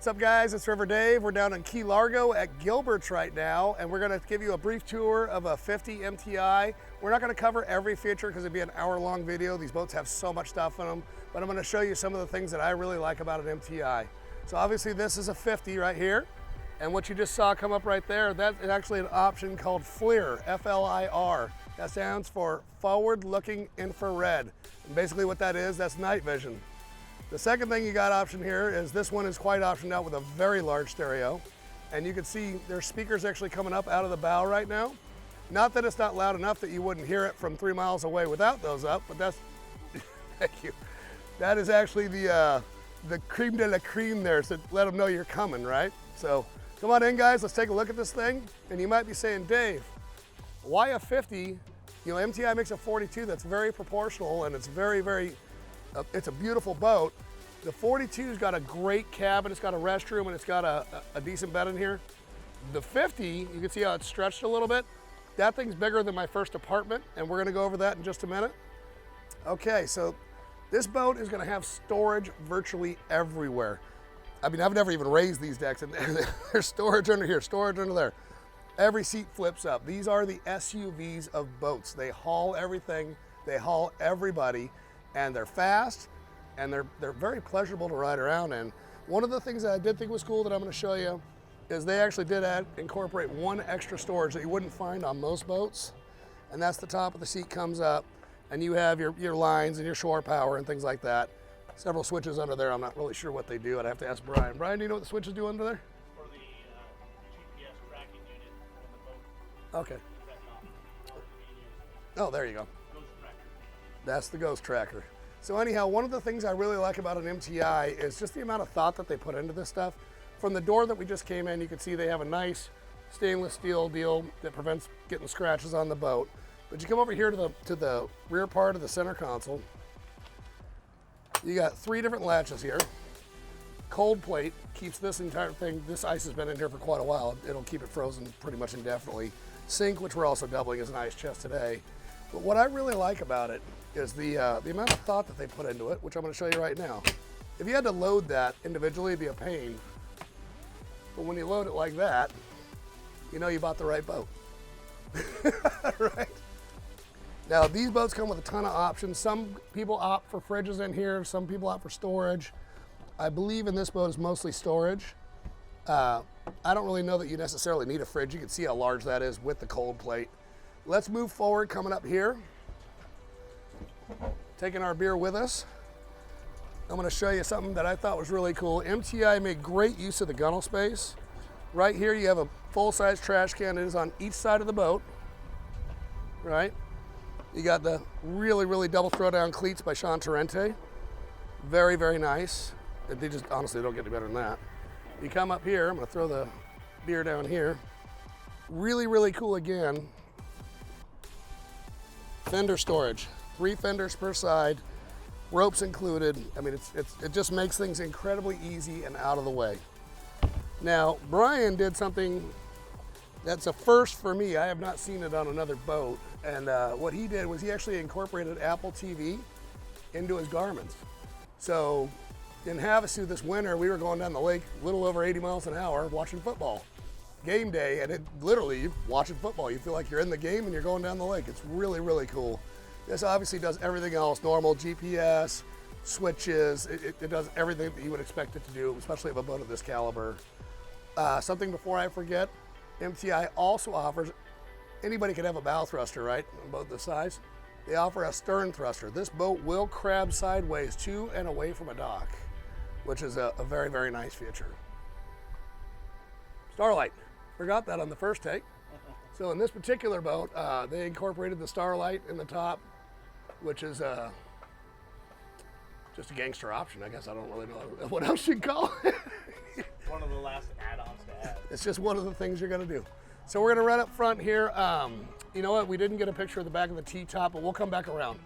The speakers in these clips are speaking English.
What's up, guys? It's River Dave. We're down in Key Largo at Gilbert's right now, and we're going to give you a brief tour of a 50 MTI. We're not going to cover every feature because it'd be an hour-long video. These boats have so much stuff in them, but I'm going to show you some of the things that I really like about an MTI. So obviously this is a 50 right here, and what you just saw come up right there, that is actually an option called FLIR, F-L-I-R. That stands for Forward-Looking Infrared. And basically what that is, that's night vision. The second thing you got option here is this one is quite optioned out with a very large stereo. And you can see there's speakers actually coming up out of the bow right now. Not that it's not loud enough that you wouldn't hear it from 3 miles away without those up, but that's, thank you. That is actually the creme de la creme there, so let them know you're coming, right? So come on in, guys, let's take a look at this thing. And you might be saying, Dave, why a 50? You know, MTI makes a 42 that's very proportional and it's very, it's a beautiful boat. The 42's got a great cabin, it's got a restroom, and it's got a decent bed in here. The 50, you can see how it's stretched a little bit. That thing's bigger than my first apartment, and we're gonna go over that in just a minute. Okay, so this boat is gonna have storage virtually everywhere. I mean, I've never even raised these decks, and there's storage under here, storage under there. Every seat flips up. These are the SUVs of boats. They haul everything, they haul everybody, and they're fast, and they're very pleasurable to ride around in. One of the things that I did think was cool that I'm gonna show you is they actually did incorporate one extra storage that you wouldn't find on most boats, and that's the top of the seat comes up, and you have your lines and your shore power and things like that. Several switches under there. I'm not really sure what they do. I'd have to ask Brian. Brian, do you know what the switches do under there? For the GPS tracking unit on the boat. Okay. Oh, there you go. That's the Ghost Tracker. So anyhow, one of the things I really like about an MTI is just the amount of thought that they put into this stuff. From the door that we just came in, you can see they have a nice stainless steel deal that prevents getting scratches on the boat. But you come over here to the rear part of the center console. You got 3 different latches here. Cold plate keeps this entire thing, this ice has been in here for quite a while. It'll keep it frozen pretty much indefinitely. Sink, which we're also doubling as an ice chest today. But what I really like about it is the amount of thought that they put into it, which I'm going to show you right now. If you had to load that individually, it'd be a pain. But when you load it like that, you know you bought the right boat. Right? Now, these boats come with a ton of options. Some people opt for fridges in here. Some people opt for storage. I believe in this boat is mostly storage. I don't really know that you necessarily need a fridge. You can see how large that is with the cold plate. Let's move forward, coming up here. Taking our beer with us. I'm gonna show you something that I thought was really cool. MTI made great use of the gunnel space. Right here you have a full-size trash can. It is on each side of the boat, right? You got the really double throwdown cleats by Sean Torrente. Very nice. They just honestly don't get any better than that. You come up here, I'm gonna throw the beer down here. Really cool again. Fender storage, 3 fenders per side, ropes included. I mean, it just makes things incredibly easy and out of the way. Now, Brian did something that's a first for me. I have not seen it on another boat. And what he did was he actually incorporated Apple TV into his Garmin's. So in Havasu this winter, we were going down the lake a little over 80 miles an hour watching football. Game day, and it literally, you're watching football. You feel like you're in the game and you're going down the lake. It's really cool. This obviously does everything else, normal GPS, switches. It does everything that you would expect it to do, especially of a boat of this caliber. Something before I forget, MTI also offers, anybody can have a bow thruster, right, on boat this size. They offer a stern thruster. This boat will crab sideways to and away from a dock, which is a very nice feature. Starlight. Forgot that on the first take. So in this particular boat, they incorporated the Starlight in the top, which is just a gangster option. I guess I don't really know what else you'd call it. One of the last add-ons to add. It's just one of the things you're gonna do. So we're gonna run up front here. You know what, we didn't get a picture of the back of the T-top, but we'll come back around.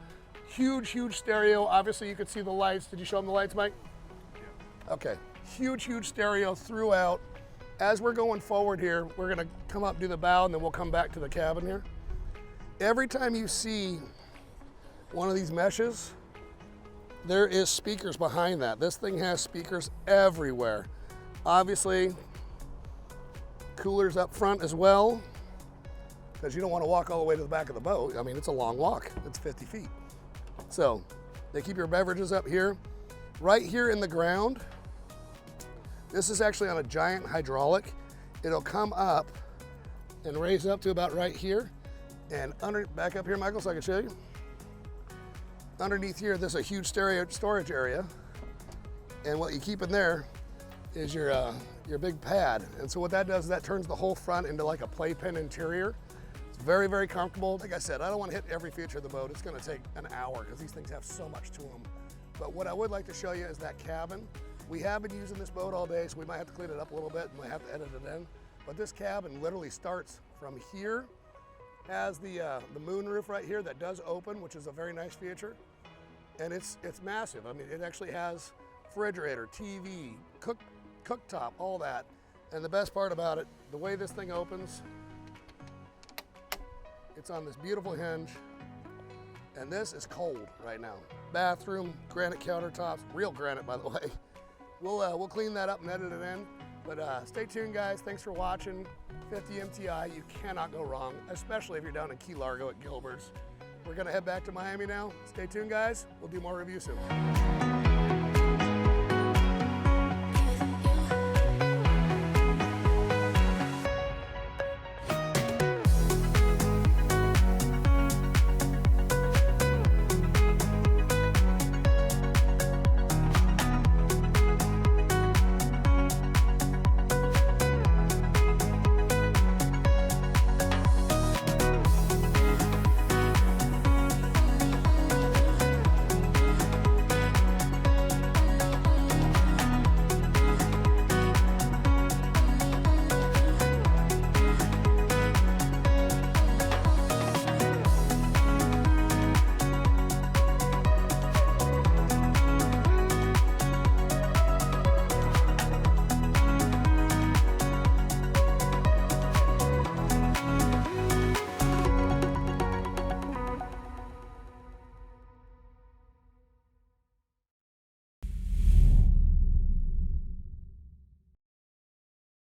Huge stereo. Obviously you could see the lights. Did you show them the lights, Mike? Yeah. Okay, huge stereo throughout. As we're going forward here, we're gonna come up, do the bow, and then we'll come back to the cabin here. Every time you see one of these meshes, there is speakers behind that. This thing has speakers everywhere. Obviously, coolers up front as well, because you don't want to walk all the way to the back of the boat. I mean, it's a long walk. It's 50 feet. So they keep your beverages up here. Right here in the ground, this is actually on a giant hydraulic. It'll come up and raise up to about right here. And back up here, Michael, so I can show you. Underneath here, there's a huge storage area. And what you keep in there is your big pad. And so what that does is that turns the whole front into like a playpen interior. It's very, very comfortable. Like I said, I don't want to hit every feature of the boat. It's going to take an hour because these things have so much to them. But what I would like to show you is that cabin. We have been using this boat all day, so we might have to clean it up a little bit and might have to edit it in. But this cabin literally starts from here, has the moon roof right here that does open, which is a very nice feature. And it's massive. I mean, it actually has refrigerator, TV, cooktop, all that. And the best part about it, the way this thing opens, it's on this beautiful hinge. And this is cold right now. Bathroom, granite countertops, real granite, by the way. We'll clean that up and edit it in. But stay tuned, guys. Thanks for watching 50 MTI. You cannot go wrong, especially if you're down in Key Largo at Gilbert's. We're gonna head back to Miami now. Stay tuned, guys. We'll do more reviews soon.